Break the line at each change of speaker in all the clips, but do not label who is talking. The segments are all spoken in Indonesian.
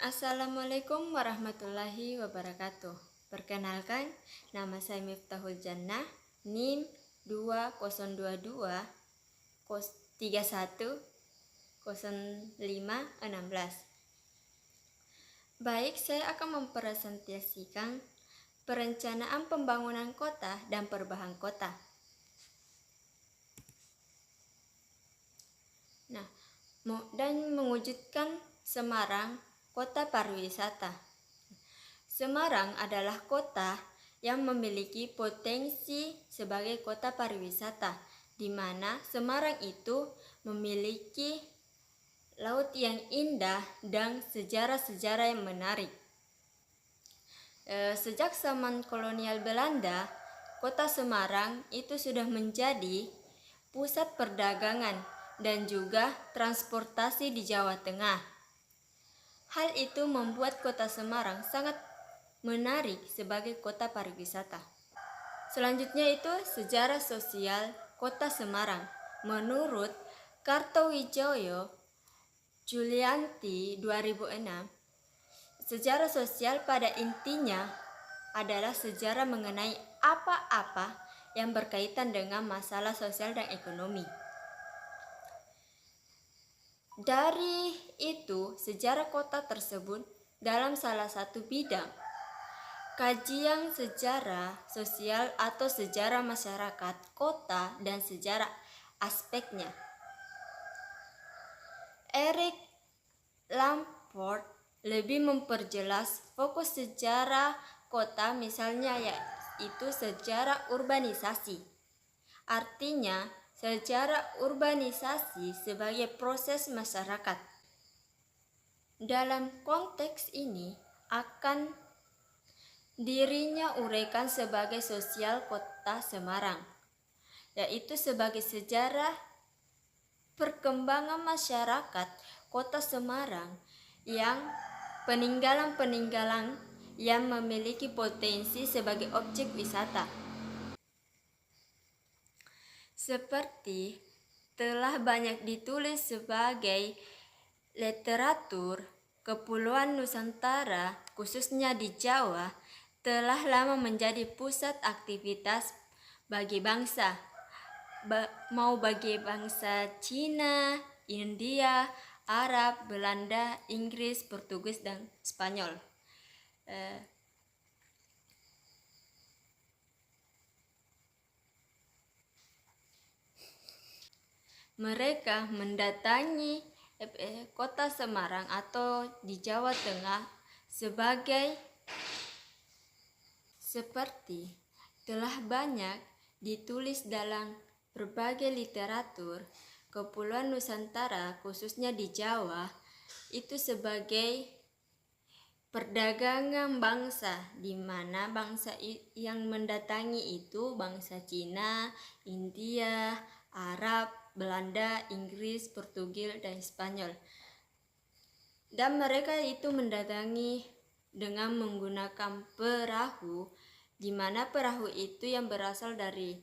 Assalamualaikum warahmatullahi wabarakatuh. Perkenalkan, nama saya Miftahul Jannah, NIM 2022 310516. Baik, saya akan mempresentasikan perencanaan pembangunan kota dan perubahan kota. Dan mewujudkan Semarang kota pariwisata. Semarang adalah kota yang memiliki potensi sebagai kota pariwisata, di mana Semarang itu memiliki laut yang indah dan sejarah-sejarah yang menarik. Sejak zaman kolonial Belanda, kota Semarang itu sudah menjadi pusat perdagangan dan juga transportasi di Jawa Tengah. Hal itu membuat kota Semarang sangat menarik sebagai kota pariwisata. Selanjutnya itu sejarah sosial kota Semarang. Menurut Kartowijoyo Julianti 2006, sejarah sosial pada intinya adalah sejarah mengenai apa-apa yang berkaitan dengan masalah sosial dan ekonomi. Dari itu, sejarah kota tersebut dalam salah satu bidang kajian sejarah sosial atau sejarah masyarakat kota dan sejarah aspeknya. Eric Lamport lebih memperjelas fokus sejarah kota, misalnya yaitu sejarah urbanisasi. Artinya, sejarah urbanisasi sebagai proses masyarakat. Dalam konteks ini akan dirinya uraikan sebagai sosial kota Semarang, yaitu sebagai sejarah perkembangan masyarakat kota Semarang yang peninggalan-peninggalan yang memiliki potensi sebagai objek wisata. Seperti telah banyak ditulis sebagai literatur, Kepulauan Nusantara, khususnya di Jawa, telah lama menjadi pusat aktivitas bagi bangsa, mau bagi bangsa Cina, India, Arab, Belanda, Inggris, Portugis, dan Spanyol. Mereka mendatangi kota Semarang atau di Jawa Tengah seperti telah banyak ditulis dalam berbagai literatur, Kepulauan Nusantara khususnya di Jawa itu sebagai perdagangan bangsa, di mana bangsa yang mendatangi itu bangsa Cina, India, Arab, Belanda, Inggris, Portugis, dan Spanyol. Dan mereka itu mendatangi dengan menggunakan perahu, di mana perahu itu yang berasal dari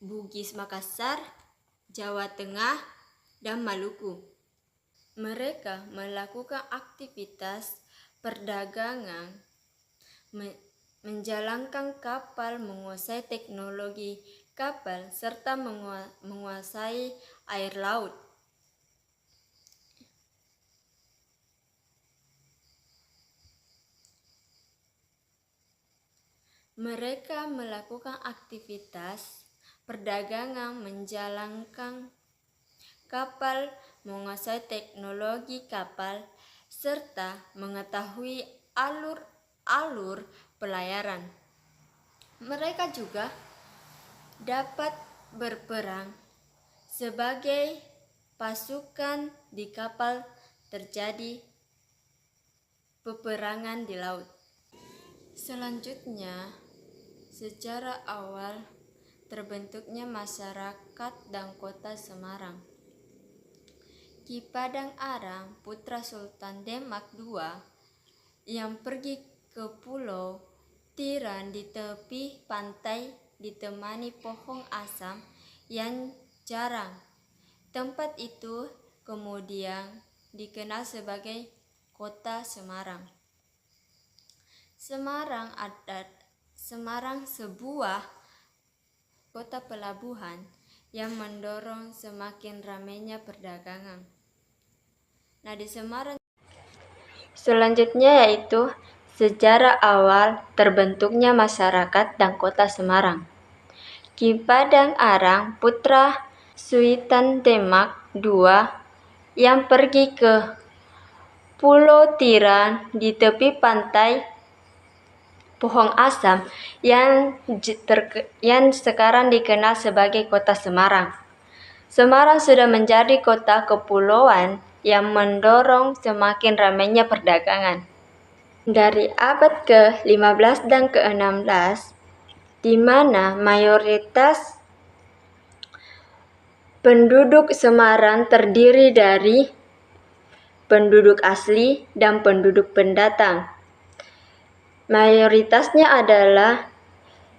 Bugis Makassar, Jawa Tengah, dan Maluku. Mereka melakukan aktivitas perdagangan, menjalankan kapal, menguasai teknologi kapal, serta menguasai air laut. Mereka melakukan aktivitas perdagangan, menjalankan kapal, menguasai teknologi kapal, serta mengetahui alur-alur pelayaran. Mereka juga dapat berperang sebagai pasukan di kapal terjadi peperangan di laut. Selanjutnya, sejarah awal terbentuknya masyarakat dan kota Semarang. Ki Padang Arang, putra Sultan Demak II, yang pergi ke Pulau Tiran di tepi pantai ditemani pohon asam yang jarang. Tempat itu kemudian dikenal sebagai Kota Semarang. Semarang sebuah kota pelabuhan yang mendorong semakin ramainya perdagangan. Nah, di Semarang selanjutnya yaitu sejarah awal terbentuknya masyarakat dan kota Semarang. Ki Padang Arang, putra Suitan Demak II yang pergi ke Pulau Tiran di tepi pantai Pohong Asam yang sekarang dikenal sebagai kota Semarang. Semarang sudah menjadi kota kepulauan yang mendorong semakin ramainya perdagangan. Dari abad ke-15 dan ke-16, di mana mayoritas penduduk Semarang terdiri dari penduduk asli dan penduduk pendatang. Mayoritasnya adalah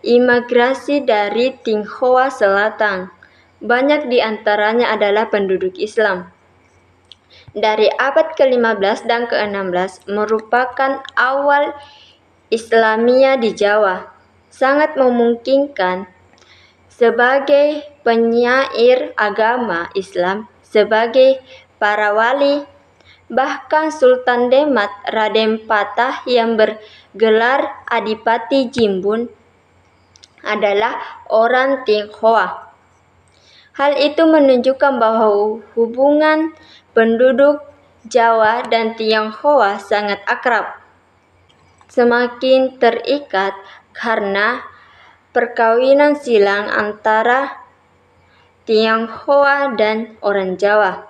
imigrasi dari Tionghoa Selatan. Banyak di antaranya adalah penduduk Islam. Dari abad ke-15 dan ke-16 merupakan awal Islamia di Jawa. Sangat memungkinkan sebagai penyair agama Islam, sebagai para wali, bahkan Sultan Demak Raden Patah yang bergelar Adipati Jimbun adalah orang Tionghoa. Hal itu menunjukkan bahwa hubungan penduduk Jawa dan Tionghoa sangat akrab, semakin terikat karena perkawinan silang antara Tionghoa dan orang Jawa.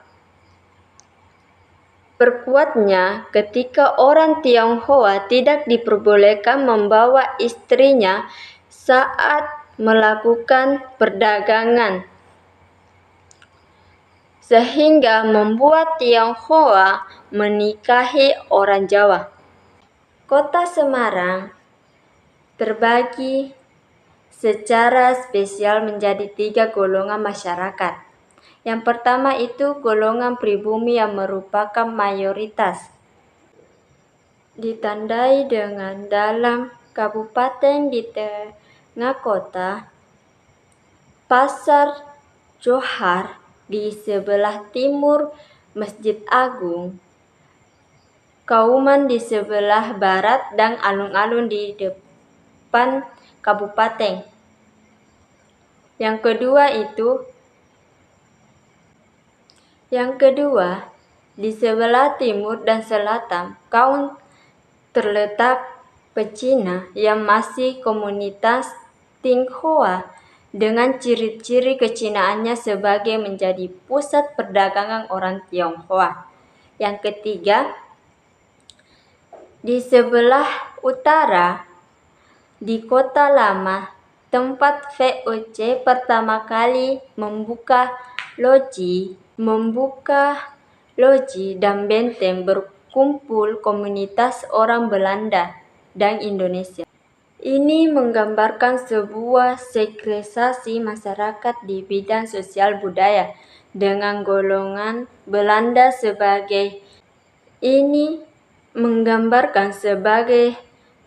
Perkuatnya ketika orang Tionghoa tidak diperbolehkan membawa istrinya saat melakukan perdagangan, sehingga membuat Tionghoa menikahi orang Jawa. Kota Semarang terbagi secara spesial menjadi 3 golongan masyarakat. Yang pertama itu golongan pribumi yang merupakan mayoritas. Ditandai dengan dalam kabupaten di tengah kota, Pasar Johar di sebelah timur Masjid Agung, Kauman di sebelah barat, dan alun-alun di depan kabupaten. Yang kedua, di sebelah timur dan selatan, kaum terletak Pecina yang masih komunitas Tionghoa dengan ciri-ciri kecinaannya sebagai menjadi pusat perdagangan orang Tionghoa. Yang ketiga, di sebelah utara, di Kota Lama, tempat VOC pertama kali membuka loji dan benteng berkumpul komunitas orang Belanda dan Indonesia. Ini menggambarkan sebuah segregasi masyarakat di bidang sosial budaya dengan golongan Belanda sebagai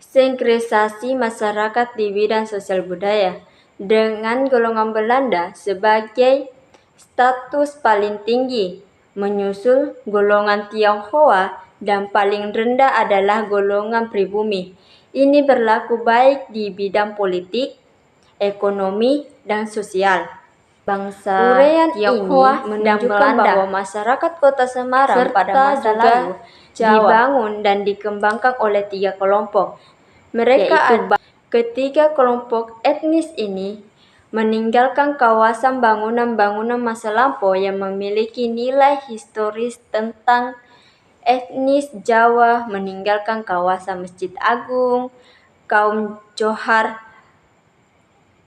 segregasi masyarakat di bidang sosial budaya dengan golongan Belanda sebagai status paling tinggi, menyusul golongan Tionghoa, dan paling rendah adalah golongan pribumi. Ini berlaku baik di bidang politik, ekonomi, dan sosial. Bangsa Tionghoa menunjukkan bahwa masyarakat kota Semarang pada masa lalu dibangun dan dikembangkan oleh 3 kelompok. Ketiga kelompok etnis ini meninggalkan kawasan bangunan-bangunan masa lampau yang memiliki nilai historis tentang etnis Jawa, meninggalkan kawasan Masjid Agung, kaum Johar,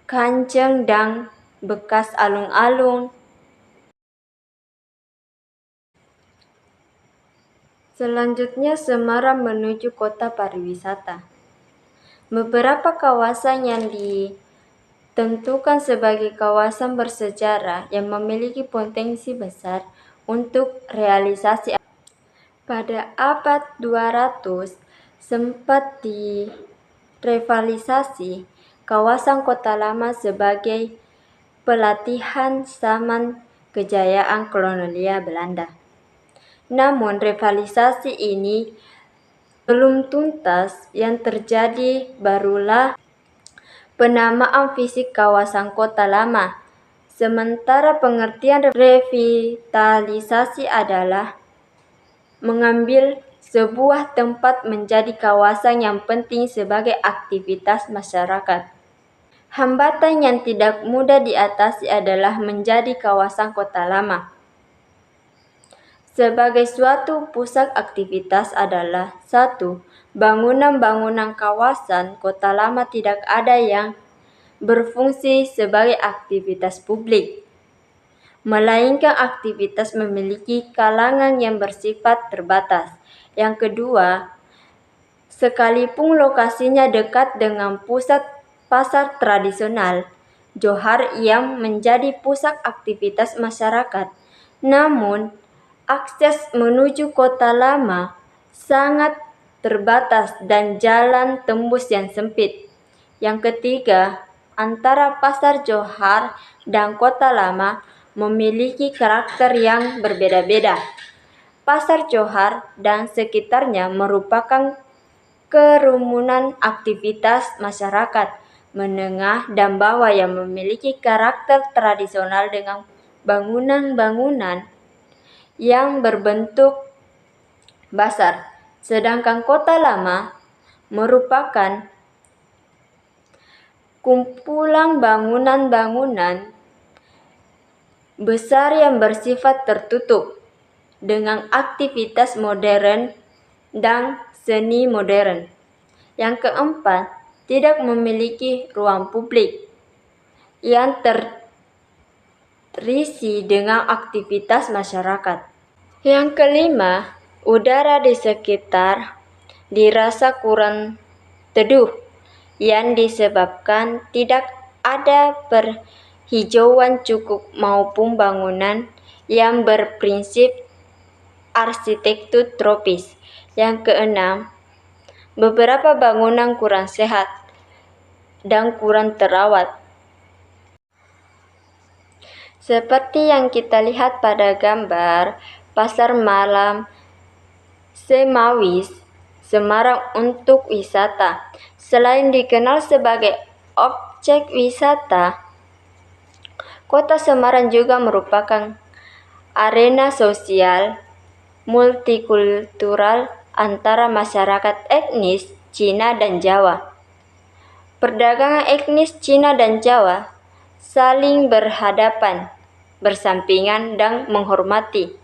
Kanjeng, dan bekas alun-alun. Selanjutnya, Semarang menuju kota pariwisata. Beberapa kawasan yang ditentukan sebagai kawasan bersejarah yang memiliki potensi besar untuk realisasi Pada abad 200 sempat direvitalisasi kawasan Kota Lama sebagai pelatihan zaman kejayaan kolonial Belanda. Namun revitalisasi ini belum tuntas. Yang terjadi barulah penamaan fisik kawasan Kota Lama. Sementara pengertian revitalisasi adalah mengambil sebuah tempat menjadi kawasan yang penting sebagai aktivitas masyarakat. Hambatan yang tidak mudah diatasi adalah menjadi kawasan Kota Lama sebagai suatu pusat aktivitas adalah: 1. Bangunan-bangunan kawasan Kota Lama tidak ada yang berfungsi sebagai aktivitas publik, melainkan aktivitas memiliki kalangan yang bersifat terbatas. Yang kedua, sekalipun lokasinya dekat dengan pusat pasar tradisional, Johar yang menjadi pusat aktivitas masyarakat, namun akses menuju Kota Lama sangat terbatas dan jalan tembus yang sempit. Yang ketiga, antara Pasar Johar dan Kota Lama memiliki karakter yang berbeda-beda. Pasar Johar dan sekitarnya merupakan kerumunan aktivitas masyarakat menengah dan bawah yang memiliki karakter tradisional dengan bangunan-bangunan yang berbentuk basar. Sedangkan Kota Lama merupakan kumpulan bangunan-bangunan besar yang bersifat tertutup dengan aktivitas modern dan seni modern. Yang keempat, tidak memiliki ruang publik yang terisi dengan aktivitas masyarakat. Yang kelima, udara di sekitar dirasa kurang teduh yang disebabkan tidak ada perhijauan cukup maupun bangunan yang berprinsip arsitektur tropis. Yang keenam, beberapa bangunan kurang sehat dan kurang terawat. Seperti yang kita lihat pada gambar Pasar Malam Semawis, Semarang untuk wisata. Selain dikenal sebagai objek wisata, Kota Semarang juga merupakan arena sosial multikultural antara masyarakat etnis Cina dan Jawa. Perdagangan etnis Cina dan Jawa saling berhadapan, bersampingan, dan menghormati.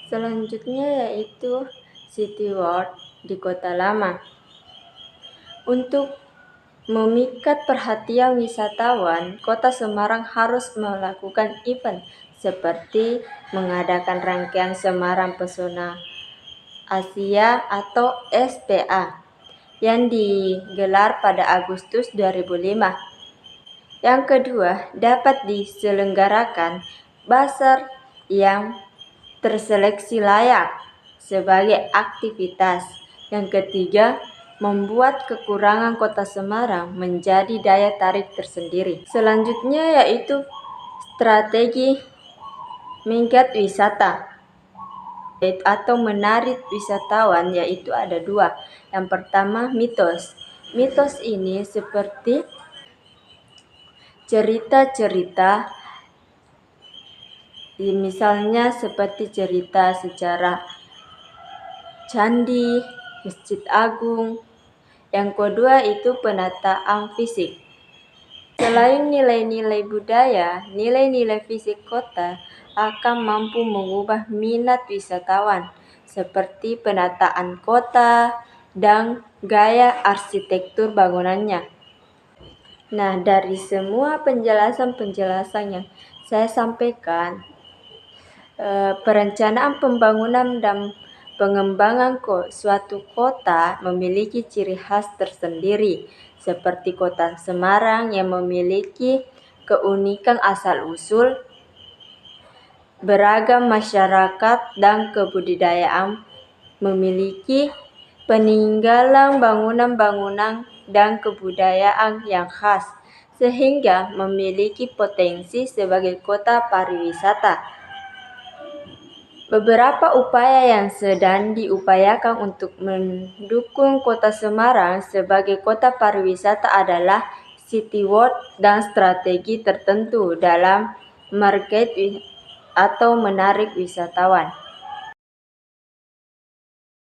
Selanjutnya yaitu City World di Kota Lama. Untuk memikat perhatian wisatawan, Kota Semarang harus melakukan event seperti mengadakan rangkaian Semarang Pesona Asia atau SPA yang digelar pada Agustus 2005. Yang kedua, dapat diselenggarakan bazar yang terseleksi layak sebagai aktivitas. Yang ketiga, membuat kekurangan Kota Semarang menjadi daya tarik tersendiri. Selanjutnya yaitu strategi menggiat wisata atau menarik wisatawan, yaitu ada dua. Yang pertama, mitos. Mitos ini seperti cerita-cerita, misalnya seperti cerita sejarah candi, Masjid Agung. Yang kedua itu penataan fisik. Selain nilai-nilai budaya, nilai-nilai fisik kota akan mampu mengubah minat wisatawan, seperti penataan kota dan gaya arsitektur bangunannya. Nah, dari semua penjelasan-penjelasan yang saya sampaikan, perencanaan pembangunan dan pengembangan suatu kota memiliki ciri khas tersendiri, seperti Kota Semarang yang memiliki keunikan asal-usul, beragam masyarakat dan kebudayaan, memiliki peninggalan bangunan-bangunan dan kebudayaan yang khas, sehingga memiliki potensi sebagai kota pariwisata. Beberapa upaya yang sedang diupayakan untuk mendukung Kota Semarang sebagai kota pariwisata adalah citywalk dan strategi tertentu dalam market atau menarik wisatawan.